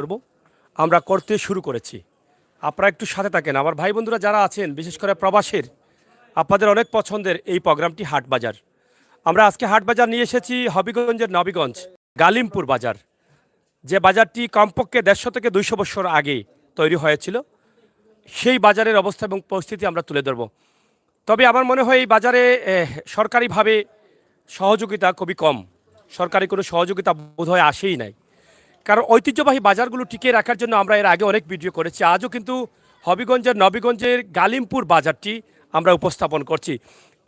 করব আমরা করতে শুরু করেছি। আপনারা একটু সাথে থাকেন। আমার ভাই বন্ধুরা যারা আছেন বিশেষ করে প্রবাসীর, আপনাদের অনেক পছন্দের এই প্রোগ্রামটি হাটবাজার। আমরা আজকে হাটবাজার নিয়ে এসেছি হবিগঞ্জের নবীগঞ্জ গালিমপুর বাজার, যে বাজারটি কমপক্ষে 150 থেকে 200 বছর আগে তৈরি হয়েছিল। সেই বাজারের অবস্থা এবং পরিস্থিতি আমরা তুলে ধরব। তবে আমার মনে হয় এই বাজারে সরকারিভাবে সহযোগিতা খুবই কম। সরকারি কোনো সহযোগিতা বোধহয় আসেই নাই। কারণ ঐতিহ্যবাহী বাজারগুলো টিকিয়ে রাখার জন্য আমরা এর আগে অনেক ভিডিও করেছি। আজও কিন্তু হবিগঞ্জের নবীগঞ্জের গালিমপুর বাজারটি আমরা উপস্থাপন করছি।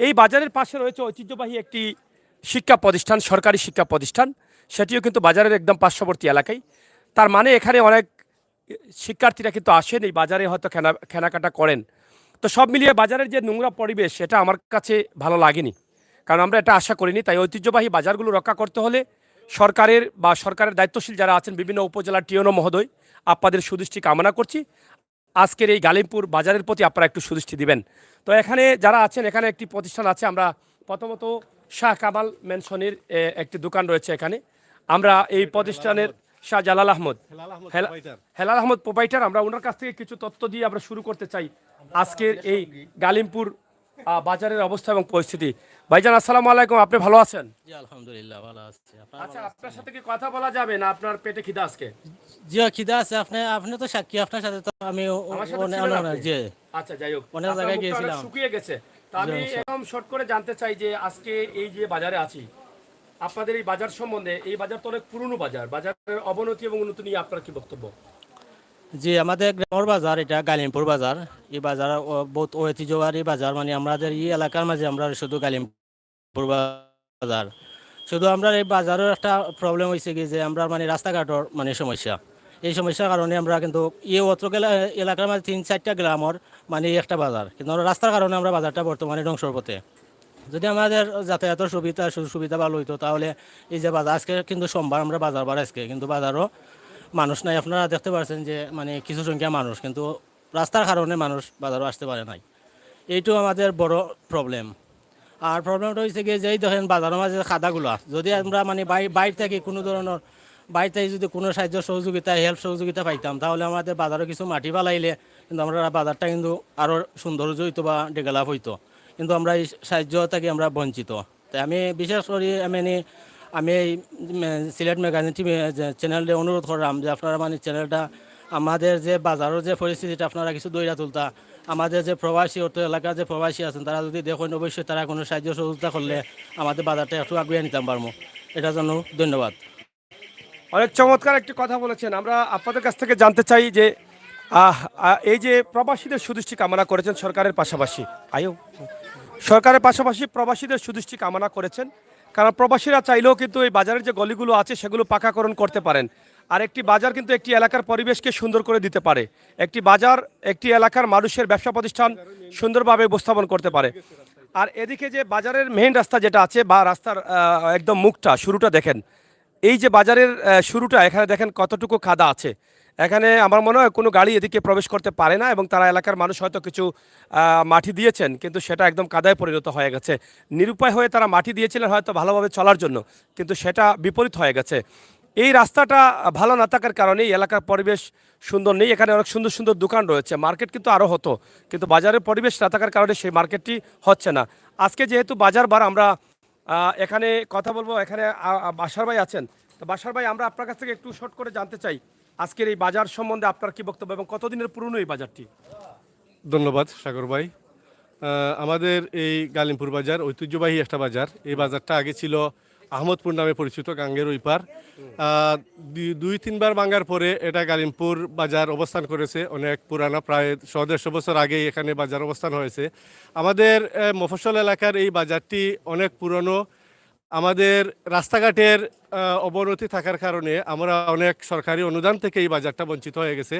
এই বাজারের পাশে রয়েছে ঐতিহ্যবাহী একটি শিক্ষা প্রতিষ্ঠান, সরকারি শিক্ষা প্রতিষ্ঠান। সেটিও কিন্তু বাজারের একদম পার্শ্ববর্তী এলাকায়। তার মানে এখানে অনেক শিক্ষার্থীরা কিন্তু আসেন, এই বাজারে হয়তো কেনাকাটা করেন। তো সব মিলিয়ে বাজারের যে নোংরা পরিবেশ, এটা আমার কাছে ভালো লাগেনি, কারণ আমরা এটা আশা করিনি। তাই ঐতিহ্যবাহী বাজারগুলো রক্ষা করতে হলে সরকারের দায়িত্বশীল যারা আছেন, বিভিন্ন উপজেলার টিওনো মহোদয়, আপনাদের সুদৃষ্টি কামনা করছি। আজকের এই গালিমপুর বাজারের প্রতি আপনারা একটু সুদৃষ্টি দিবেন। তো এখানে যারা আছেন, এখানে একটি প্রতিষ্ঠান আছে। আমরা প্রথমত শাহ কামাল মেনশনের একটি দোকান রয়েছে এখানে। আমরা এই প্রতিষ্ঠানের শাহ জালাল আহমদ, হেলাল আহমদ প্রোপাইটার, আমরা ওনার কাছ থেকে কিছু তথ্য দিয়ে আমরা শুরু করতে চাই আজকের এই গালিমপুর বাজারের অবস্থা এবং পরিস্থিতি। ভাইজান আসসালামু আলাইকুম, আপনি ভালো আছেন? জি আলহামদুলিল্লাহ ভালো আছি। আচ্ছা, আপনার সাথে কি কথা বলা যাবে না? আপনার পেটে খিদা আজকে? জি খিদা আছে। আপনি তো সাক্ষী, আপনার সাথে তো আমি আমার সাথে ছিলেন আপনি? জি আচ্ছা, যাই হোক, অনেক আপনার জায়গায় মুখটা অনেক গিয়েছিলাম। শুকিয়ে গেছে। তা আমি একদম শর্ট করে জানতে চাই যে আজকে এই যে বাজারে আছি, আপনাদের এই বাজার সম্বন্ধে, এই বাজার তো অনেক পুরনো বাজার, বাজারের অবনতি এবং উন্নতি নিয়ে আপনার কি বক্তব্য? জি আমাদের গ্রামের বাজার, এটা গালিমপুর বাজার। এই বাজার বহুত ঐতিহ্যবাহী বাজার। মানে আমাদের এই এলাকার মাঝে আমরা শুধু গালিমপুর বাজার, শুধু আমরা এই বাজারের একটা প্রবলেম হয়েছে কি যে আমরা মানে রাস্তাঘাটের মানে সমস্যা। এই সমস্যার কারণে আমরা কিন্তু অত্র এলাকার মাঝে 3-4টা গ্রামের মানে একটা বাজার, কিন্তু আমরা রাস্তার কারণে আমরা বাজারটা বর্তমানে ধ্বংসর পথে। যদি আমাদের যাতায়াতের সুবিধা ভালো হইতো, তাহলে এই যে বাজার, আজকে কিন্তু সোমবার, আমরা বাজার বার আজকে, কিন্তু বাজারও মানুষ নাই। আপনারা দেখতে পাচ্ছেন যে মানে কিছু সংখ্যা মানুষ, কিন্তু রাস্তার কারণে মানুষ বাজারও আসতে পারে নাই। এইটো আমাদের বড় প্রবলেম। আর প্রবলেমটা হয়েছে গিয়ে যেই দেখেন বাজারের মাঝে খাদাগুলা, যদি আমরা মানে বাইরে থেকে কোনো ধরনের বাইরে থেকে যদি কোনো সাহায্য সহযোগিতা, হেল্প সহযোগিতা পাইতাম, তাহলে আমাদের বাজারে কিছু মাটি ফালাইলে কিন্তু আমরা বাজারটা কিন্তু আরও সৌন্দর্য হইতো বা ডেভেলপ হইতো। কিন্তু আমরা এই সাহায্য থেকে আমরা বঞ্চিত। তাই আমি বিশেষ করে আমি এই সিলেট ম্যাগাজিন টিভি চ্যানেলটা অনুরোধ করলাম যে আপনারা মানে চ্যানেলটা আমাদের যে বাজারের যে পরিস্থিতিটা আপনারা কিছু দইরা তুলতা, আমাদের যে প্রবাসী অর্থ এলাকার যে প্রবাসী আছেন, তারা যদি দেখেন অবশ্যই তারা কোনো সাহায্য সহযোগিতা করলে আমাদের বাজারটা একটু আগুয়ে নিতাম পারবো। এটার জন্য ধন্যবাদ। অনেক চমৎকার একটি কথা বলেছেন। আমরা আপনাদের কাছ থেকে জানতে চাই যে এই যে প্রবাসীদের সুদৃষ্টি কামনা করেছেন সরকারের পাশাপাশি প্রবাসীদের সুদৃষ্টি কামনা করেছেন, কারণ প্রবাসীরা চাইলেও কিন্তু এই বাজারের যে গলিগুলো আছে সেগুলো পাকাকরণ করতে পারেন। আর একটি বাজার কিন্তু একটি এলাকার পরিবেশকে সুন্দর করে দিতে পারে। একটি বাজার একটি এলাকার মানুষের ব্যবসা প্রতিষ্ঠান সুন্দরভাবে উপস্থাপন করতে পারে। আর এদিকে যে বাজারের মেইন রাস্তা যেটা আছে, বা রাস্তার একদম মুখটা শুরুটা দেখেন, এই যে বাজারের শুরুটা, এখানে দেখেন কতটুকু কাদা আছে। এখানে আমার মনে হয় কোনো গাড়ি এদিকে প্রবেশ করতে পারে না, এবং তারা এলাকার মানুষ হয়তো কিছু মাটি দিয়েছেন, কিন্তু সেটা একদম কাদায় পরিণত হয়ে গেছে। নিরুপায় হয়ে তারা মাটি দিয়েছিলেন হয়তো ভালোভাবে চলার জন্য, কিন্তু সেটা বিপরীত হয়ে গেছে। এই রাস্তাটা ভালো না থাকার কারণে এই এলাকার পরিবেশ সুন্দর নেই। এখানে অনেক সুন্দর সুন্দর দোকান রয়েছে, মার্কেট কিন্তু আরও হতো, কিন্তু বাজারের পরিবেশ না থাকার কারণে সেই মার্কেটটি হচ্ছে না। আজকে যেহেতু বাজার বার, আমরা এখানে কথা বলবো। এখানে বাসার ভাই আছেন। তো বাসার ভাই, আমরা আপনার কাছ থেকে একটু শর্ট করে জানতে চাই আজকের এই বাজার সম্বন্ধে আপনার কি বক্তব্য, এবং কতদিনের পুরনো এই বাজারটি? ধন্যবাদ সাগর ভাই। আমাদের এই গালিমপুর বাজার ঐতিহ্যবাহী একটা বাজার। এই বাজারটা আগে ছিল আহমদপুর নামে পরিচিত, গাঙ্গের ওই পার। 2-3 বার ভাঙার পরে এটা গালিমপুর বাজার অবস্থান করেছে। অনেক পুরানো, প্রায় 100-150 বছর আগে এখানে বাজার অবস্থান হয়েছে। আমাদের মফস্বল এলাকার এই বাজারটি অনেক পুরনো। আমাদের রাস্তাঘাটের অবনতি থাকার কারণে আমরা অনেক সরকারি অনুদান থেকে এই বাজারটা বঞ্চিত হয়ে গেছে।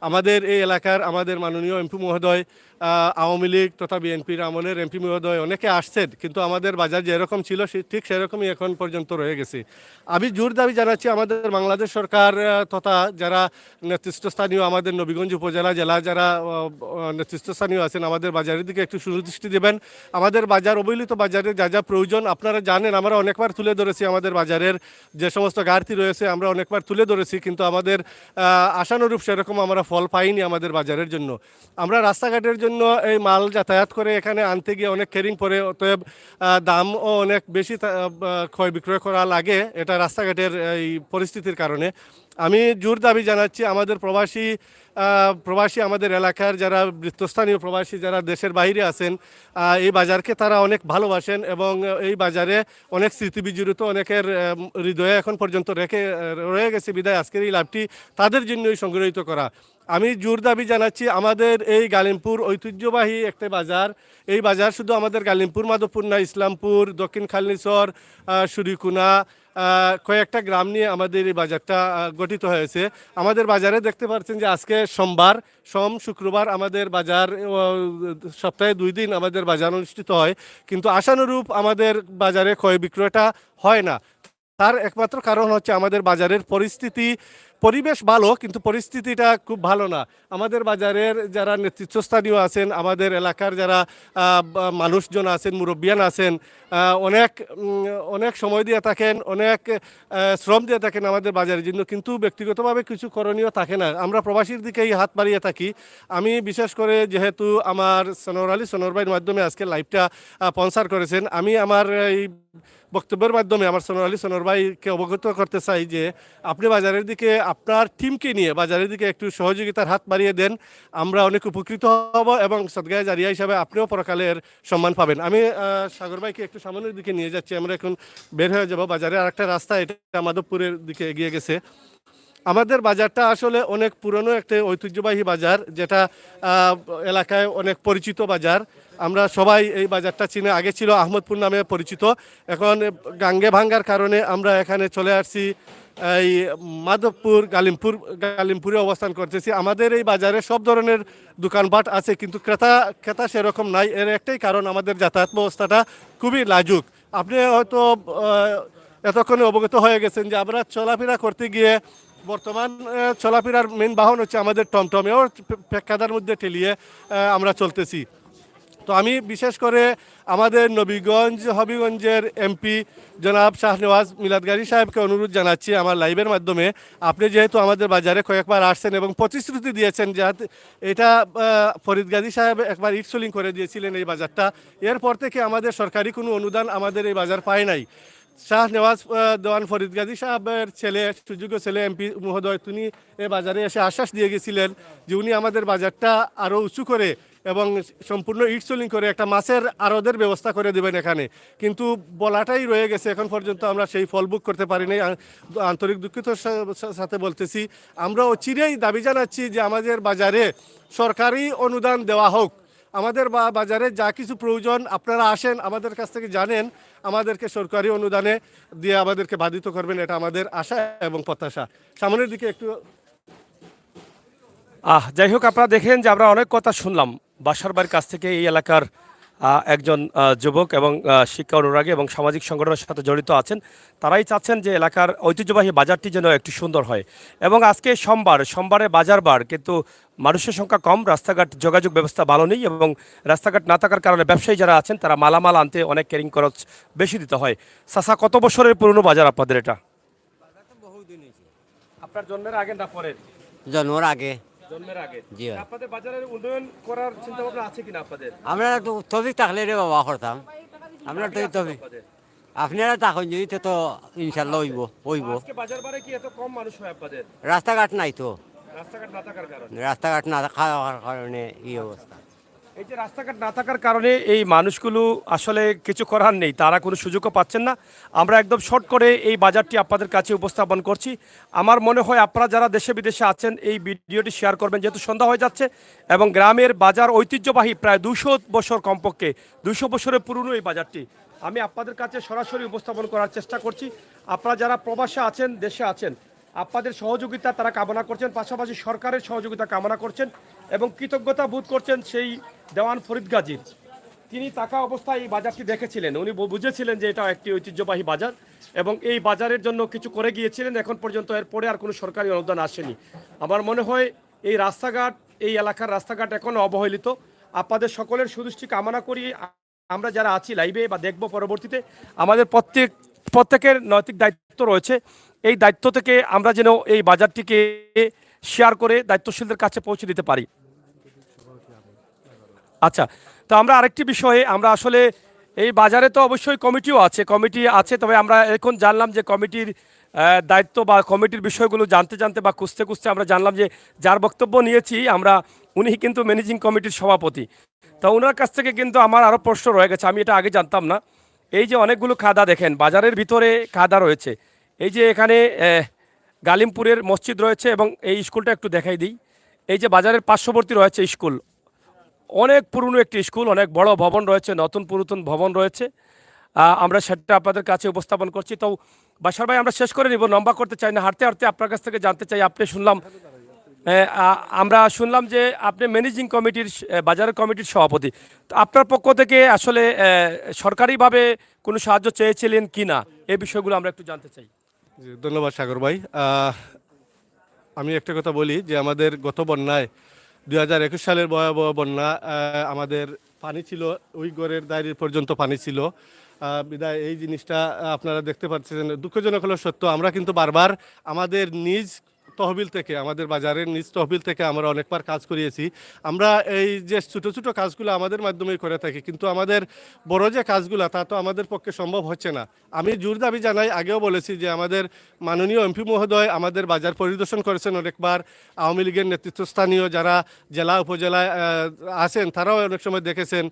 আমাদের এই এলাকার আমাদের মাননীয় এমপি মহোদয়, আওয়ামী লীগ তথা বিএনপির আমলের এমপি মহোদয় অনেকে আসছেন, কিন্তু আমাদের বাজার যেরকম ছিল ঠিক সেরকমই এখন পর্যন্ত রয়ে গেছে। আমি জোর দাবি জানাচ্ছি আমাদের বাংলাদেশ সরকার তথা যারা নেতৃত্বস্থানীয়, আমাদের নবীগঞ্জ উপজেলা জেলা যারা নেতৃত্বস্থানীয় আছেন, আমাদের বাজারের দিকে একটু সুদৃষ্টি দেবেন। আমাদের বাজার, অবহেলিত বাজারে যা যা প্রয়োজন আপনারা জানেন, আমরা অনেকবার তুলে ধরেছি, আমাদের বাজারের যে সমস্ত ঘাটতি রয়েছে আমরা অনেকবার তুলে ধরেছি, কিন্তু আমাদের আশানুরূপ সেরকম আমরা ফল পাইনি আমাদের বাজারের জন্য। আমরা রাস্তাঘাটের জন্য এই মাল যাতায়াত করে এখানে আনতে গিয়ে অনেক কেরিং পরে, অতএব দামও অনেক বেশি ক্রয় বিক্রয় করা লাগে, এটা রাস্তাঘাটের এই পরিস্থিতির কারণে। আমি জোর দাবি জানাচ্ছি আমাদের প্রবাসী আমাদের এলাকার যারা বৃত্তস্থানীয় প্রবাসী যারা দেশের বাইরে আছেন, এই বাজারকে তারা অনেক ভালোবাসেন এবং এই বাজারে অনেক স্মৃতি বিজড়িত, অনেকের হৃদয়ে এখন পর্যন্ত রয়ে গেছে বিদায় আজকের এই লাভটি তাদের জন্যই সংগৃহীত করা। আমি জোর দাবি জানাচ্ছি আমাদের এই গালিমপুর ঐতিহ্যবাহী একটা বাজার, এই বাজার শুধু আমাদের গালিমপুর মাধবপুর না, ইসলামপুর, দক্ষিণ খালনিচর, সুরিকুনা, কয়েকটা গ্রাম নিয়ে আমাদের এই বাজারটা গঠিত হয়েছে। আমাদের বাজারে দেখতে পাচ্ছেন যে আজকে সোমবার, শুক্রবার আমাদের বাজার, সপ্তাহে 2 দিন আমাদের বাজার অনুষ্ঠিত হয়, কিন্তু আশানুরূপ আমাদের বাজারে ক্রয় বিক্রয়টা হয় না। তার একমাত্র কারণ হচ্ছে আমাদের বাজারের পরিবেশ ভালো, কিন্তু পরিস্থিতিটা খুব ভালো না। আমাদের বাজারের যারা নেতৃত্বস্থানীয় আছেন, আমাদের এলাকার যারা মানুষজন আছেন, মুরব্বিয়ান আছেন, অনেক সময় দিয়ে থাকেন, অনেক শ্রম দিয়ে থাকেন আমাদের বাজারের জন্য, কিন্তু ব্যক্তিগতভাবে কিছু করণীয় থাকে না। আমরা প্রবাসীর দিকেই হাত বাড়িয়ে থাকি। আমি বিশেষ করে যেহেতু আমার সনোয়ার ভাইয়ের মাধ্যমে আজকে লাইভটা স্পন্সর করেছেন, আমি আমার এই বক্তব্যের মাধ্যমে আমার সনোয়ার ভাইকে অবগত করতে চাই যে আপনি বাজারের দিকে আপনার টিমকে নিয়ে বাজারের দিকে একটু সহযোগিতার হাত বাড়িয়ে দেন, আমরা অনেক উপকৃত হব এবং সদগায়ে জারিয়া হিসাবে আপনিও পরকালের সম্মান পাবেন। আমি সাগর ভাইকে একটু সামনের দিকে নিয়ে যাচ্ছি, আমরা এখন বের হয়ে যাব। বাজারে আরেকটা রাস্তা, এটা মাধবপুরের দিকে এগিয়ে গেছে। আমাদের বাজারটা আসলে অনেক পুরনো একটা ঐতিহ্যবাহী বাজার, যেটা এলাকায় অনেক পরিচিত বাজার। আমরা সবাই এই বাজারটা চিনি, আগে ছিল আহমদপুর নামে পরিচিত, এখন গাঙ্গে ভাঙ্গার কারণে আমরা এখানে চলে আসছি এই মাধবপুর গালিমপুরে অবস্থান করতেছি। আমাদের এই বাজারে সব ধরনের দোকানপাট আছে, কিন্তু ক্রেতা সেরকম নাই। এর একটাই কারণ, আমাদের যাতায়াত ব্যবস্থাটা খুবই লাজুক। আপনি হয়তো এতক্ষণে অবগত হয়ে গেছেন যে আমরা চলাফেরা করতে গিয়ে বর্তমান চলাফেরার মেন বাহন হচ্ছে আমাদের টমটমেও পেক্কাদার মধ্যে ঠেলিয়ে আমরা চলতেছি। তো আমি বিশেষ করে আমাদের হবিগঞ্জের এমপি জনাব শাহনেওয়াজ মিলাদগাড়ি সাহেবকে অনুরোধ জানাচ্ছি আমার লাইভের মাধ্যমে, আপনি যেহেতু আমাদের বাজারে কয়েকবার আসছেন এবং প্রতিশ্রুতি দিয়েছেন যাতে এটা ফরিদ গাজী সাহেব একবার ইটসোলিং করে দিয়েছিলেন এই বাজারটা, এরপর থেকে আমাদের সরকারি কোনো অনুদান আমাদের এই বাজার পায় নাই। শাহনেওয়াজ দেওয়ান ফরিদ গাজী সাহেবের সুযোগ্য ছেলে এমপি মহোদয়, তিনি এই বাজারে এসে আশ্বাস দিয়ে গেছিলেন যে উনি আমাদের বাজারটা আরও উঁচু করে এবং সম্পূর্ণ ইটসোলিং করে একটা মাছের আড়তের ব্যবস্থা করে দেবেন এখানে, কিন্তু বলাটাই রয়ে গেছে। এখন পর্যন্ত আমরা সেই ফল ভোগ করতে পারিনি, আন্তরিক দুঃখিত সাথে বলতেছি। আমরা চিরেই দাবি জানাচ্ছি যে আমাদের বাজারে সরকারি অনুদান দেওয়া হোক। আমাদের বাজারে যা কিছু প্রয়োজন আপনারা আসেন, আমাদের কাছ থেকে জানেন, আমাদেরকে সরকারি অনুদানে দিয়ে আমাদেরকে বাধিত করবেন, এটা আমাদের আশা এবং প্রত্যাশা। সামনের দিকে একটু যাই হোক, আপনারা দেখেন যে আমরা অনেক কথা শুনলাম বাসার বাড়ির কাছ থেকে। এই এলাকার একজন যুবক এবং শিক্ষা অনুরাগী এবং সামাজিক সংগঠনের সাথে জড়িত আছেন, তারাই চাচ্ছেন যে এলাকার ঐতিহ্যবাহী বাজারটি যেন একটু সুন্দর হয়। এবং আজকে সোমবারে বাজার বার, কিন্তু মানুষের সংখ্যা কম, রাস্তাঘাট যোগাযোগ ব্যবস্থা ভালো নেই এবং রাস্তাঘাট না থাকার কারণে ব্যবসায়ী যারা আছেন তারা মালামাল আনতে অনেক ক্যারিং খরচ বেশি দিতে হয়। চাচা, কত বছরের পুরনো বাজার আপনাদের এটা? আপনার জন্মের আগে না পরে? জন্মের আগে। জন্মের আগে। জি। আপনাদের বাজারের উন্নয়ন করার চিন্তা ভাবনা আছে কিনা আপনাদের? আমরা তো তফিক থাকলে রে বাবা করতাম, আমরা তো তফিক আপনারা তখন যদি তো ইনশাল্লাহ হইব। আজকে বাজার বারে কি এত কম মানুষ হয় আপনাদের? রাস্তাঘাট নাই তো, রাস্তাঘাট না থাকার কারণে। রাস্তাঘাট না থাকার কারণে এই অবস্থা। এই যে রাস্তাঘাট না থাকার কারণে এই মানুষগুলো আসলে কিছু করার নেই, তারা কোনো সুযোগও পাচ্ছেন না। আমরা একদম শর্ট করে এই বাজারটি আপনাদের কাছে উপস্থাপন করছি। আমার মনে হয় আপনারা যারা দেশে বিদেশে আছেন এই ভিডিওটি শেয়ার করবেন, যেহেতু সন্ধ্যা হয়ে যাচ্ছে এবং গ্রামের বাজার ঐতিহ্যবাহী, প্রায় 200 বছর, কমপক্ষে 200 বছরের পুরনো এই বাজারটি আমি আপনাদের কাছে সরাসরি উপস্থাপন করার চেষ্টা করছি। আপনারা যারা প্রবাসে আছেন, দেশে আছেন, আপনাদের সহযোগিতা তারা কামনা করছেন, পাশাপাশি সরকারের সহযোগিতা কামনা করছেন এবং কৃতজ্ঞতা বোধ করছেন সেই দেওয়ান ফরিদ গাজীর। তিনি থাকা অবস্থায় এই বাজারটি দেখেছিলেন, উনি বুঝেছিলেন যে এটা একটি ঐতিহ্যবাহী বাজার এবং এই বাজারের জন্য কিছু করে গিয়েছিলেন। এখন পর্যন্ত এরপরে আর কোনো সরকারি অনুদান আসেনি। আমার মনে হয় এই রাস্তাঘাট, এই এলাকার রাস্তাঘাট এখনও অবহেলিত। আপনাদের সকলের সুদৃষ্টি কামনা করি। আমরা যারা আছি লাইভে বা দেখব পরবর্তীতে, আমাদের প্রত্যেক প্রত্যেকের নৈতিক দায়িত্ব রয়েছে। এই দায়িত্ব থেকে আমরা যেন এই বাজারটিকে শেয়ার করে দায়িত্বশীলদের কাছে পৌঁছে দিতে পারি। আচ্ছা, তো আমরা আরেকটি বিষয়ে আমরা আসলে এই বাজারে তো অবশ্যই কমিটি আছে, তবে আমরা এখন জানলাম যে কমিটির দায়িত্ব বা কমিটির বিষয়গুলো জানতে জানতে বা খুঁজতে খুঁজতে আমরা জানলাম যে যার বক্তব্য নিয়েছি আমরা, উনি কিন্তু ম্যানেজিং কমিটির সভাপতি। তা ওনার কাছ থেকে কিন্তু আমার আরও প্রশ্ন রয়ে গেছে, আমি এটা আগে জানতাম না। এই যে অনেকগুলো খাদা দেখেন বাজারের ভিতরে খাদা রয়েছে, এই যে এখানে গালিমপুরের মসজিদ রয়েছে এবং এই স্কুলটা একটু দেখাই দিই। এই যে বাজারের পার্শ্ববর্তী রয়েছে স্কুল, অনেক পুরনো একটি স্কুল, অনেক বড় ভবন রয়েছে, নতুন পুরাতন ভবন রয়েছে। আমরা সেটা আপনাদের কাছে উপস্থাপন করছি। তো বাশার ভাই, আমরা শেষ করে নিব, লম্বা করতে চাই না, হাঁটতে হাঁটতে আপনার কাছ থেকে জানতে চাই, আপনি আমরা শুনলাম যে আপনি ম্যানেজিং কমিটির বাজারের কমিটির সভাপতি। তো আপনার পক্ষ থেকে আসলে সরকারিভাবে কোনো সাহায্য চেয়েছিলেন কি না, এই বিষয়গুলো আমরা একটু জানতে চাই। জি, ধন্যবাদ সাগর ভাই। আমি একটা কথা বলি যে আমাদের গত বন্যায় 2021 সালের ভয়াবহ বন্যা, আমাদের পানি ছিল ওই ঘরের দাঁড়িয়ে পর্যন্ত পানি ছিল। বিদায় এই জিনিসটা আপনারা দেখতে পাচ্ছেন, দুঃখজনক হলো সত্য। আমরা কিন্তু বারবার আমাদের নিজ তহবিল থেকে, আমাদের বাজারের নিজ তহবিল থেকে আমরা অনেকবার কাজ করিয়েছি। আমরা এই যে ছোটো ছোটো কাজগুলো আমাদের মাধ্যমেই করে থাকি, কিন্তু আমাদের বড় যে কাজগুলো তা তো আমাদের পক্ষে সম্ভব হচ্ছে না। আমি জোর দাবি জানাই, আগেও বলেছি যে আমাদের মাননীয় এমপি মহোদয় আমাদের বাজার পরিদর্শন করেছেন অনেকবার। আওয়ামী লীগের নেতৃত্বস্থানীয় যারা জেলা উপজেলায় আছেন তারাও অনেক সময় দেখেছেন।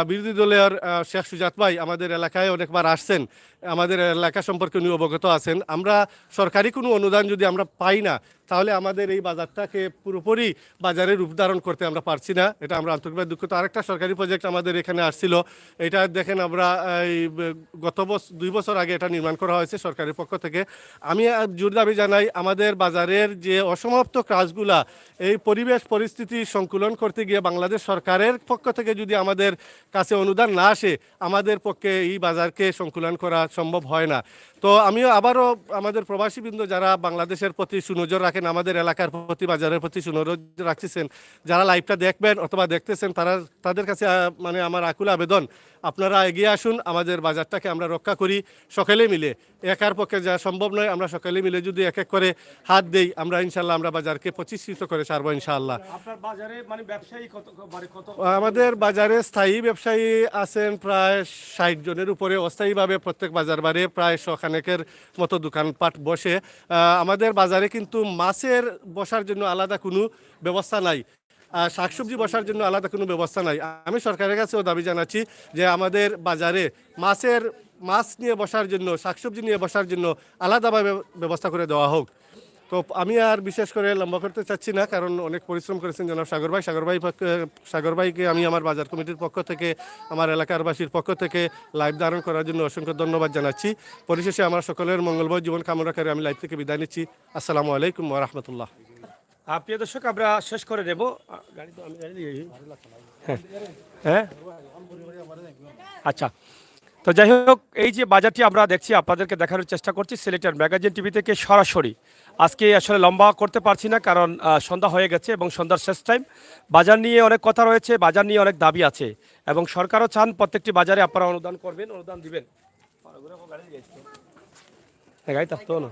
বিরোধী দলের শেখ সুজাত ভাই আমাদের এলাকায় অনেকবার আসছেন, আমাদের এলাকা সম্পর্কে উনি অবগত আছেন। আমরা সরকারি কোনো অনুদান যদি আমরা পাই না, তাহলে আমাদের এই বাজারটাকে পুরোপুরি বাজারে রূপ ধারণ করতে আমরা পারছি না। এটা আমরা আন্তরিকভাবে দুঃখিত। আরেকটা সরকারি প্রজেক্ট আমাদের এখানে আসছিল, এটা দেখেন আমরা এই গত 2 বছর আগে এটা নির্মাণ করা হয়েছে সরকারের পক্ষ থেকে। আমি জোর দাবি জানাই, আমাদের বাজারের যে অসমাপ্ত কাজগুলা, এই পরিবেশ পরিস্থিতি সংকুলন করতে গিয়ে বাংলাদেশ সরকারের পক্ষ থেকে যদি আমাদের কাছে অনুদান না আসে, আমাদের পক্ষে এই বাজারকে সংকুলন করা সম্ভব হয় না। তো আমিও আবারও আমাদের প্রবাসীবৃন্দ যারা বাংলাদেশের প্রতি সুনজর রাখেন, আমাদের এলাকার প্রতি, বাজারের প্রতি সুনজর রাখতেছেন, যারা লাইভটা দেখবেন অথবা দেখতেছেন, তাদের কাছে মানে আমার আকুল আবেদন, আপনারা এগিয়ে আসুন, আমাদের বাজারটাকে আমরা রক্ষা করি সকলে মিলে। একার পক্ষে যা সম্ভব নয়, আমরা সকলে মিলে যদি এক এক করে হাত দেই, আমরা ইনশাল্লাহ আমরা বাজারকে প্রতিষ্ঠিত করে ছাড়বো ইনশাআল্লাহ। আপনার বাজারে মানে ব্যবসায়ী কত? আমাদের বাজারে স্থায়ী ব্যবসায়ী আছেন প্রায় 60 জনের উপরে। অস্থায়ীভাবে প্রত্যেক বাজার বারে প্রায় 100 খানেকের মতো দোকানপাট বসে। আমাদের বাজারে কিন্তু মাছের বসার জন্য আলাদা কোনো ব্যবস্থা নাই, শাকসবজি বসার জন্য আলাদা কোনো ব্যবস্থা নাই। আমি সরকারের কাছেও দাবি জানাচ্ছি যে আমাদের বাজারে মাছ নিয়ে বসার জন্য, শাকসবজি নিয়ে বসার জন্য আলাদাভাবে ব্যবস্থা করে দেওয়া হোক। তো আমি আর বিশেষ করে লম্বা করতে চাচ্ছি না, কারণ অনেক পরিশ্রম করেছেন জনাব সাগর ভাইকে আমি আমার বাজার কমিটির পক্ষ থেকে, আমার এলাকারবাসীর পক্ষ থেকে লাইভ ধারণ করার জন্য অসংখ্য ধন্যবাদ জানাচ্ছি। পরিশেষে আমার সকলের মঙ্গলময় জীবন কামনা করে আমি লাইভ থেকে বিদায় নিচ্ছি। আসসালামু আলাইকুম ওয়া রাহমাতুল্লাহ। প্রিয় দর্শক, আমরা শেষ করে দেব। হ্যাঁ, আচ্ছা। তো যাই হোক, এই যে বাজারটি আমরা দেখছি, আপনাদেরকে দেখানোর চেষ্টা করছি সিলেটের ম্যাগাজিন টিভি থেকে সরাসরি। আজকে আসলে লম্বা করতে পারছি না, কারণ সন্ধ্যা হয়ে গেছে এবং সন্ধ্যার শেষ টাইম। বাজার নিয়ে অনেক কথা রয়েছে, বাজার নিয়ে অনেক দাবি আছে এবং সরকারও চান প্রত্যেকটি বাজারে আপনারা অনুদান করবেন, অনুদান দিবেন। গাড়ি থাকতো না,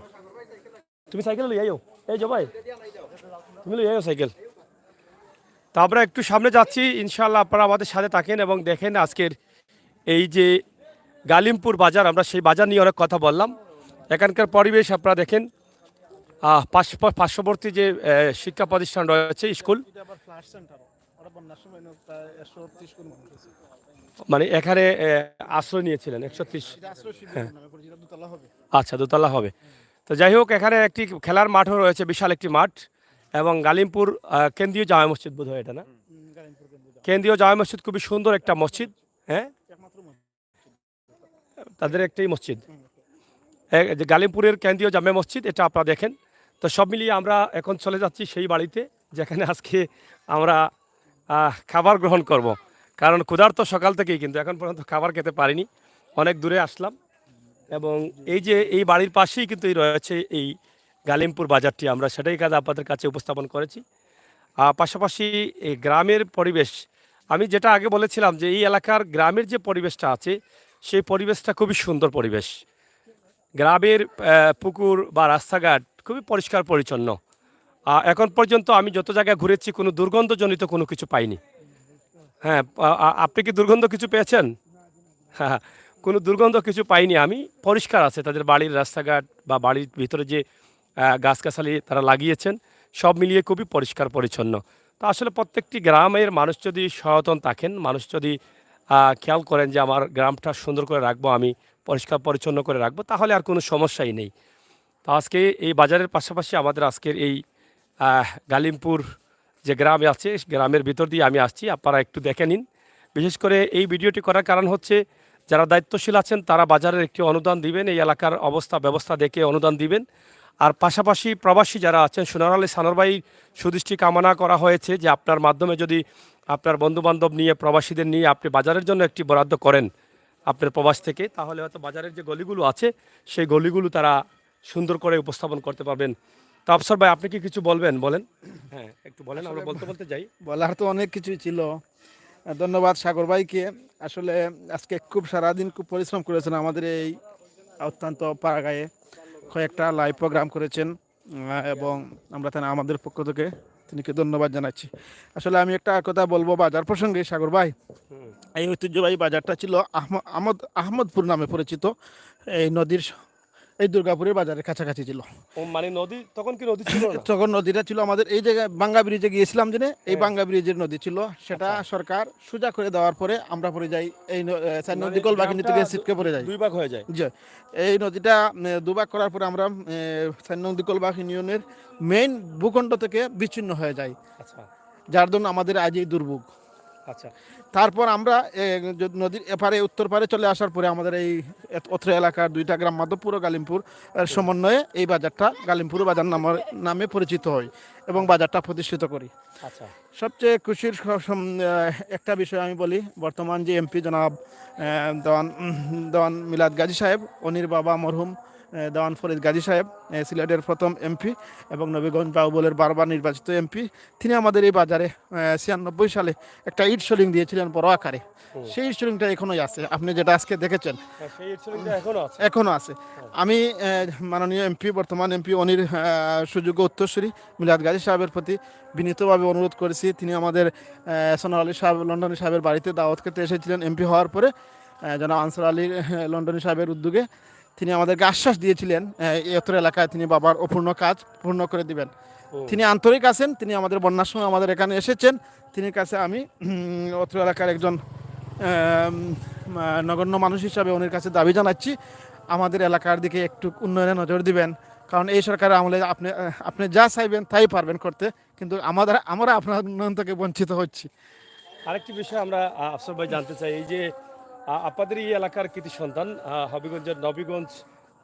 তুমি সাইকেল লিয়ে আইও, এই যাও ভাই, তুমি লিয়ে আইও সাইকেল। তা আমরা একটু সামনে যাচ্ছি, ইনশাআল্লাহ আপনারা আমাদের সাথে থাকেন এবং দেখেন আজকের এই যে গালিমপুর বাজার, আমরা সেই বাজার নিয়ে অনেক কথা বললাম। এখানকার পরিবেশ আপনারা দেখেন, পার্শ্ববর্তী যে শিক্ষা প্রতিষ্ঠান রয়েছে, স্কুল, মানে এখানে আশ্রয় নিয়েছিলেন 130। আচ্ছা, দোতলা হবে। তো যাই হোক, এখানে একটি খেলার মাঠও রয়েছে, বিশাল একটি মাঠ। এবং গালিমপুর কেন্দ্রীয় জামে মসজিদ বোধ হয় এটা, না? কেন্দ্রীয় জামে মসজিদ খুবই সুন্দর একটা মসজিদ। হ্যাঁ, তাদের একটাই মসজিদ, গালিমপুরের কেন্দ্রীয় জামে মসজিদ, এটা আপনারা দেখেন। তো সব মিলিয়ে আমরা এখন চলে যাচ্ছি সেই বাড়িতে যেখানে আজকে আমরা খাবার গ্রহণ করব, কারণ ক্ষুধার্ত সকাল থেকেই, কিন্তু এখন পর্যন্ত খাবার খেতে পারিনি, অনেক দূরে আসলাম। এবং এই যে এই বাড়ির পাশেই কিন্তু রয়েছে এই গালিমপুর বাজারটি, আমরা সেটাই কাজ আপনাদের কাছে উপস্থাপন করেছি। পাশাপাশি এই গ্রামের পরিবেশ, আমি যেটা আগে বলেছিলাম যে এই এলাকার গ্রামের যে পরিবেশটা আছে, সেই পরিবেশটা খুবই সুন্দর পরিবেশ। গ্রামের পুকুর বা রাস্তাঘাট খুবই পরিষ্কার পরিচ্ছন্ন। এখন পর্যন্ত আমি যত জায়গায় ঘুরেছি কোনো দুর্গন্ধজনিত কোনো কিছু পাইনি। হ্যাঁ, আপনি কি দুর্গন্ধ কিছু পেয়েছেন? হ্যাঁ, কোনো দুর্গন্ধ কিছু পাইনি আমি। পরিষ্কার আছে তাদের বাড়ির রাস্তাঘাট বা বাড়ির ভিতরে যে গাছগাছালি তারা লাগিয়েছেন, সব মিলিয়ে খুবই পরিষ্কার পরিচ্ছন্ন। তো আসলে প্রত্যেকটি গ্রামের মানুষ যদি সচেতন থাকেন, মানুষ যদি খেয়াল করেন যে আমার গ্রামটা সুন্দর করে রাখবো, আমি পরিষ্কার পরিচ্ছন্ন করে রাখবো, তাহলে আর কোনো সমস্যাই নেই। তো আজকে এই বাজারের পাশাপাশি আমাদের আজকের এই গালিমপুর যে গ্রামে আছে, গ্রামের ভিতর দিয়ে আমি আসছি, আপনারা একটু দেখে নিন। বিশেষ করে এই ভিডিওটি করার কারণ হচ্ছে যারা দায়িত্বশীল আছেন তারা বাজারের একটি অনুদান দিবেন, এই এলাকার অবস্থা ব্যবস্থা দেখে অনুদান দিবেন। আর পাশাপাশি প্রবাসী যারা আছেন, সোনার আলী সানোর ভাই সুদৃষ্টি কামনা করা হয়েছে যে আপনার মাধ্যমে যদি আপনার বন্ধুবান্ধব নিয়ে প্রবাসীদের নিয়ে আপনি বাজারের জন্য একটি বরাদ্দ করেন আপনার প্রবাস থেকে, তাহলে হয়তো বাজারের যে গলিগুলো আছে সেই গলিগুলো তারা সুন্দর করে উপস্থাপন করতে পারবেন। তো আফসর ভাই, আপনি কি কিছু বলবেন? বলেন। হ্যাঁ, একটু বলেন, আমরা বলতে বলতে যাই। বলার তো অনেক কিছুই ছিল। ধন্যবাদ সাগর ভাইকে। আসলে আজকে খুব সারাদিন খুব পরিশ্রম করেছেন আমাদের এই অত্যন্ত পাড়াগাঁয়ে, কয়েকটা লাইভ প্রোগ্রাম করেছেন এবং আমরা তাই আমাদের পক্ষ থেকে তিনিকে ধন্যবাদ জানাচ্ছি। আসলে আমি একটা কথা বলবো বাজার প্রসঙ্গে সাগর ভাই। এই ঐতিহ্যবাহী বাজারটা ছিল আহমদপুর নামে পরিচিত। এই নদীর এই দুর্গাপুরের বাজারের কাছাকাছি ছিল। ও মানে নদী, তখন কি নদী ছিল না? তখন নদীটা ছিল আমাদের এই জায়গায় বাঙ্গা ব্রিজে গিয়েছিলাম যে এই বাঙ্গা ব্রিজের নদী ছিল, সেটা সরকার সোজা করে দেওয়ার পরে আমরা পড়ে যাই এই নদী কলবাগিনী থেকে ছিটকে পড়ে যাই, দুই ভাগ হয়ে যায়। যে এই নদীটা দুভাগ করার পরে আমরা নদী কলবাগ ইউনিয়নের মেইন ভূখণ্ড থেকে বিচ্ছিন্ন হয়ে যাই, আচ্ছা যার জন্য আমাদের আজ এই দুর্ভোগ। আচ্ছা। তারপর আমরা নদীর এপারে উত্তর পারে চলে আসার পরে আমাদের এই অত্র এলাকার দুইটা গ্রাম মাধবপুর ও গালিমপুর সমন্বয়ে এই বাজারটা গালিমপুর বাজার নামে পরিচিত হয় এবং বাজারটা প্রতিষ্ঠিত করি। আচ্ছা, সবচেয়ে খুশির একটা বিষয় আমি বলি, বর্তমান যে এমপি জনাব দেওয়ান মিলাদ গাজী সাহেব, অনির বাবা মরহুম দেওয়ান ফরিদ গাজী সাহেব, সিলেটের প্রথম এমপি এবং নবীগঞ্জ বাহুবলের বারবার নির্বাচিত এমপি, তিনি আমাদের এই বাজারে 96 সালে একটা ইট শোলিং দিয়েছিলেন বড় আকারে। সেই ইট শোলিংটা এখনোই আছে, আপনি যেটা আজকে দেখেছেন সেই ইনসুলিনটা এখনো আছে। এখনো আছে। আমি মাননীয় এমপি বর্তমান এমপি অনির সুযোগ্য উত্তরসূরি মিলাদ গাজী সাহেবের প্রতি বিনীতভাবে অনুরোধ করেছি। তিনি আমাদের সোনার আলী সাহেব লন্ডনী সাহেবের বাড়িতে দাওয়াত খেতে এসেছিলেন এমপি হওয়ার পরে। জনাব আনসার আলী লন্ডনী সাহেবের উদ্যোগে তিনি আমাদেরকে আশ্বাস দিয়েছিলেন এই অত্র এলাকায় তিনি বাবার অপূর্ণ কাজ পূর্ণ করে দিবেন। তিনি আন্তরিক আছেন, তিনি আমাদের বন্যার সময় আমাদের এখানে এসেছেন। তিনি কাছে আমি অত্র এলাকার একজন নগণ্য মানুষ হিসাবে ওনার কাছে দাবি জানাচ্ছি, আমাদের এলাকার দিকে একটু উন্নয়নে নজর দিবেন। কারণ এই সরকারের আমলে আপনি যা চাইবেন তাই পারবেন করতে, কিন্তু আমরা আপনার উন্নয়ন থেকে বঞ্চিত হচ্ছি। আরেকটি বিষয় আমরা আফসর ভাই জানতে চাই, এই যে আপনাদের এই এলাকার কৃতি সন্তান হবিগঞ্জের নবীগঞ্জ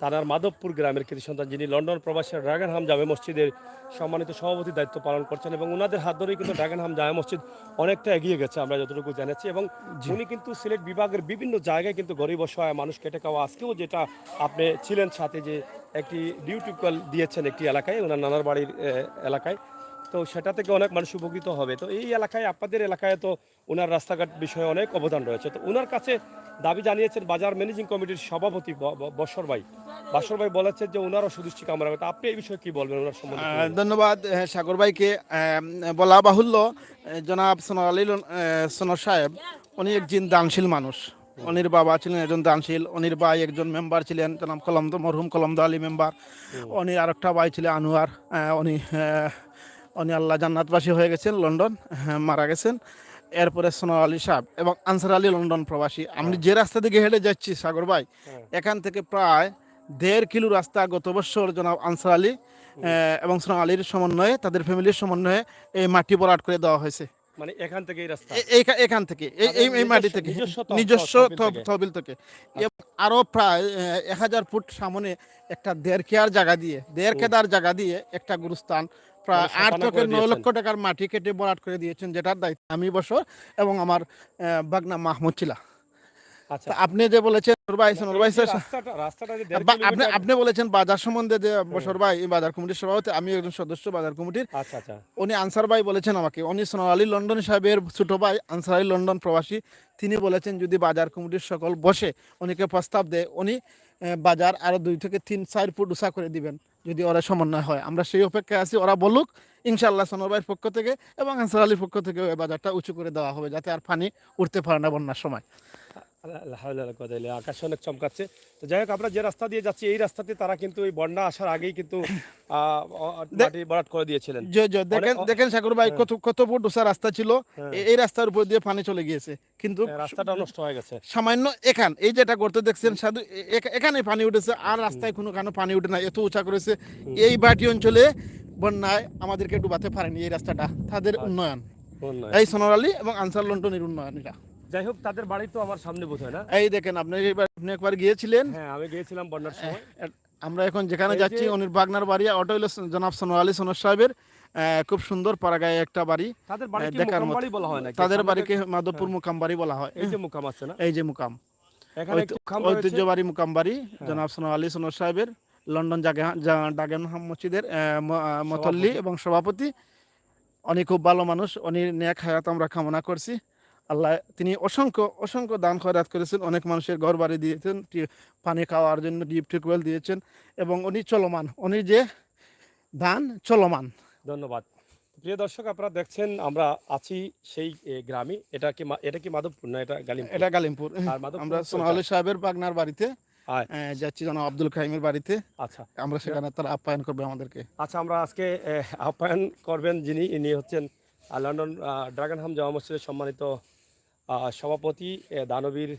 থানার মাধবপুর গ্রামের কৃতি সন্তান, যিনি লন্ডন প্রবাসী ড্রাগনহাম জামে মসজিদের সম্মানিত সভাপতির দায়িত্ব পালন করছেন, এবং ওনাদের হাত ধরেই কিন্তু ড্রাগনহাম জামে মসজিদ অনেকটা এগিয়ে গেছে আমরা যতটুকু জানাচ্ছি। এবং উনি কিন্তু সিলেট বিভাগের বিভিন্ন জায়গায় কিন্তু গরিব অসহায় মানুষ কেটে খাওয়া, আজকেও যেটা আপনি ছিলেন সাথে যে একটি ইউটিউব কল দিয়েছেন একটি এলাকায়, ওনার নানার বাড়ির এলাকায়, তো সেটা থেকে অনেক মানুষ উপকৃত হবে। তো এই এলাকায় আপনাদের এলাকায় তো ওনার রাস্তাঘাট বিষয়ে অনেক অবদান রয়েছে, তো ওনার কাছে দাবি জানিয়েছেন বাজার ম্যানেজিং কমিটির সভাপতি বাসর ভাই বলেছেন যে ওনারও সুদৃষ্টি কামনা করে। আপনি এই বিষয়ে কি বলবেন ওনার সম্বন্ধে? ধন্যবাদ সাগর ভাইকে। বলা বাহুল্য, জনাব সোনার আলী সোনার সাহেব উনি একজন দানশীল মানুষ। অনির বাবা ছিলেন একজন দানশীল, অনির ভাই একজন মেম্বার ছিলেন জনাব মরহুম কলমদ আলী মেম্বার, অনির আরেকটা ভাই ছিলেন আনোয়ার, উনি আল্লাহ জান্নাতবাসী হয়ে গেছেন, লন্ডন মারা গেছেন। এরপরে সোনার আলী সাহেব এবং আনসার আলী লন্ডন প্রবাসী। আমি যে রাস্তা দিকে হেঁটে যাচ্ছি সাগর ভাই, এখান থেকে প্রায় 1.5 কিলো রাস্তা গত বছর জনাব আনসার আলী এবং সোনার আলীর সমন্বয়ে, তাদের ফ্যামিলির সমন্বয়ে এই মাটি ভরাট করে দেওয়া হয়েছে। মানে এখান থেকে এই রাস্তা, এখান থেকে এই মাটি থেকে নিজস্ব তহবিল থেকে আরো প্রায় 1000 ফুট সামনে একটা 1.5 কেয়ার জায়গা দিয়ে 1.5 কেদার জায়গা দিয়ে একটা গুরুস্থান প্রায় 8 থেকে 9 লক্ষ টাকার মাটি কেটে ভরাট করে দিয়েছেন, যেটার দায়িত্ব আমি বছর এবং আমার বাগনা মাহমুদ ছিলা। আচ্ছা, আপনি যে বলেছেন রাস্তাটা আপনি বলেছেন বাজার সম্বন্ধে যে বসর ভাই বাজার কমিটির সভাপতি, আমি একজন সদস্য বাজার কমিটির। আচ্ছা আচ্ছা, উনি আনসার ভাই বলেছেন আমাকে, উনি সোনার আলী লন্ডন সাহেবের ছোট ভাই আনসার আলী লন্ডন প্রবাসী, তিনি বলেছেন যদি বাজার কমিটির সকল বসে উনিকে প্রস্তাব দেয়, উনি বাজার আরো 2 থেকে 3-4 ফুট উঁচা করে দিবেন যদি ওরা সমন্বয় হয়। আমরা সেই অপেক্ষায় আছি, ওরা বলুক, ইনশাআল্লাহ সোনার ভাইয়ের পক্ষ থেকে এবং আনসার আলীর পক্ষ থেকে ওই বাজারটা উঁচু করে দেওয়া হবে যাতে আর পানি উঠতে পারে না বন্যার সময়। আকাশ অনেক চমকাচ্ছে। তো যাই হোক, আমরা যে রাস্তা দিয়ে যাচ্ছি এই রাস্তাতে তারা কিন্তু এই বন্যা আসার আগেই কিন্তু মাটি ভরাট করে দিয়েছিলেন। দেখেন দেখেন সাগর ভাই কত কত ফুট উঁচা রাস্তা ছিল, এই রাস্তার উপর দিয়ে পানি চলে গিয়েছে, কিন্তু রাস্তাটা নষ্ট হয়ে গেছে সামান্য এই যেটা করতে দেখছেন সাধু এখানে পানি উঠেছে, আর রাস্তায় কোনো পানি উঠে না, এত উঁচা করেছে। এই বাটি অঞ্চলে বন্যায় আমাদেরকে ডুবাতে পারেনি এই রাস্তাটা, তাদের উন্নয়ন, এই সোনার আলী এবং আনসার লন্ডনের উন্নয়ন এটা। যাই হোক, তাদের বাড়ি তো আমার সামনে বোধ হয় না? এই দেখেন আপনি একবার গিয়েছিলেন। হ্যাঁ, আমি গিয়েছিলাম বন্যার সময়। আমরা এখন যেখানে যাচ্ছি অনির বাগনার বাড়ি, ওটা হলো জনাব সোনার আলী সোনার সাহেবের খুব সুন্দর পাড়াগায়ে একটা বাড়ি। তাদের বাড়ি কি দেখার মুকাম মতো। বাড়ি বলা হয় নাকি? তাদের বাড়িকে মাধবপুর মুকাম বাড়ি বলা হয়। এই যে মুকাম আছে না, এই যে মুকাম, এখানে একটি মুকাম রয়েছে। ঐতিহ্যবাড়ি মুকাম বাড়ি জনাব সোনার আলী সোনার সাহেবের, লন্ডন ডাগেনহাম মসজিদের মতল্লি এবং সভাপতি। উনি খুব ভালো মানুষ, উনি নেক হায়াত আমরা কামনা করছি। আল্লাহ, তিনি অসংখ্য অসংখ্য দান খয়রাত করেছেন, অনেক মানুষের ঘর বাড়ি দিয়েছেন, পানি খাওয়ার জন্য ডিপ টিউবওয়েল দিয়েছেন, এবং উনি চলমান, উনি যে দান চলমান। ধন্যবাদ। প্রিয় দর্শক, আপনারা দেখছেন আমরা আছি সেই গ্রামে। এটা কি মাধবপুর না এটা গালিমপুর? এটা গালিমপুর। আর মাধবপুর আমরা সোনার আলী সাহেবের বাগনার বাড়িতে যাচ্ছি, জনাব আব্দুল কাইমের বাড়িতে। আচ্ছা, আমরা সেখানে তারা আপ্যায়ন করবে আমাদেরকে। আচ্ছা, আমরা আজকে আপ্যায়ন করবেন ইনি হচ্ছেন লন্ডন ড্রাগনহাম জামা মসজিদের সম্মানিত সভাপতি দানবীর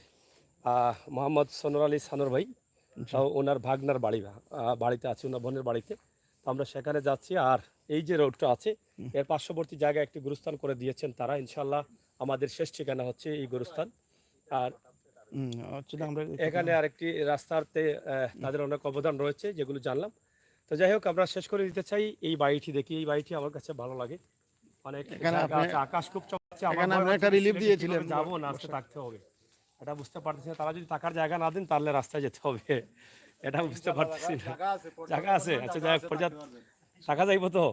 মোহাম্মদ সোনার আলী সানোর ভাই। ওনার ভাগনার বাড়িতে আছে, ওনার বোনের বাড়িতে। তো আমরা সেখানে যাচ্ছি। আর এই যে রোডটা আছে এর পার্শ্ববর্তী জায়গায় একটি গুরুস্থান করে দিয়েছেন তারা। ইনশাল্লাহ আমাদের শেষ ঠিকানা হচ্ছে এই গুরুস্থান। আর এখানে আরেকটি রাস্তাতে তাদের অনেক অবদান রয়েছে যেগুলো জানলাম। তো যাই হোক, আমরা শেষ করে দিতে চাই এই বাড়িটি দেখি। এই বাড়িটি আমার কাছে ভালো লাগে অনেক। আকাশ খুব চমকাচ্ছে। একটা রিলিফ দিয়েছিলেন, যাবো না, আজকে থাকতে হবে, এটা বুঝতে পারতেছি না। তারা যদি থাকার জায়গা না দেন তাহলে রাস্তায় যেতে হবে, এটা বুঝতে পারতেছি না। জায়গা আছে? আচ্ছা, যাই হোক, পর্যাপ্ত থাকা যাইব তো।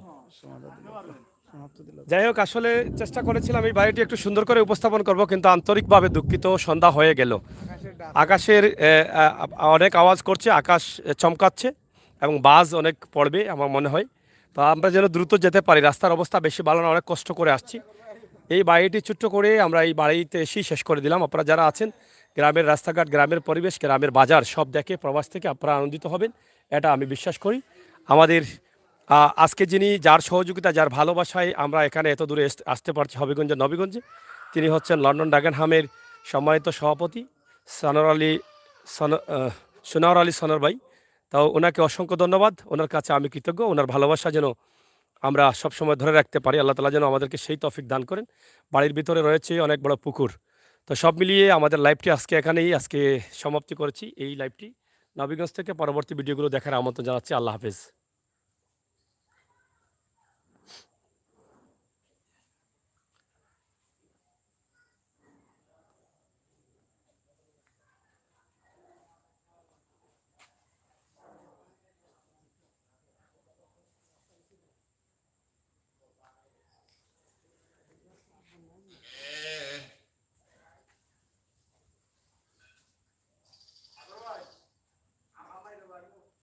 যাই হোক, আসলে চেষ্টা করেছিলাম এই বাড়িটি একটু সুন্দর করে উপস্থাপন করব, কিন্তু আন্তরিকভাবে দুঃখিত, সন্ধ্যা হয়ে গেল। আকাশের অনেক আওয়াজ করছে, আকাশ চমকাচ্ছে এবং বাজ অনেক পড়বে আমার মনে হয়। তো আমরা যেন দ্রুত যেতে পারি, রাস্তার অবস্থা বেশি ভালো না, অনেক কষ্ট করে আসছি। এই বাড়িটি ছোট্ট করে আমরা এই বাড়িতে এসেই শেষ করে দিলাম। আপনারা যারা আছেন, গ্রামের রাস্তাঘাট, গ্রামের পরিবেশ, গ্রামের বাজার সব দেখে প্রবাস থেকে আপনারা আনন্দিত হবেন, এটা আমি বিশ্বাস করি। আমাদের আজকে যার সহযোগিতা, যার ভালোবাসায় আমরা এখানে এত দূরে আসতে পারছি, হবিগঞ্জের নবীগঞ্জে, তিনি হচ্ছেন লন্ডন ড্রাগনহামের সম্মানিত সভাপতি সোনার আলী সোনার ভাই। তাও ওনাকে অসংখ্য ধন্যবাদ, ওনার কাছে আমি কৃতজ্ঞ। ওনার ভালোবাসা যেন আমরা সবসময় ধরে রাখতে পারি, আল্লাহ তাআলা যেন আমাদেরকে সেই তৌফিক দান করেন। বাড়ির ভিতরে রয়েছে অনেক বড় পুকুর। তো সব মিলিয়ে আমাদের লাইভটি এখানেই সমাপ্তি করেছি। এই লাইভটি নবীগঞ্জ থেকে পরবর্তী ভিডিওগুলো দেখার আমন্ত্রণ জানাচ্ছি। আল্লাহ হাফেজ।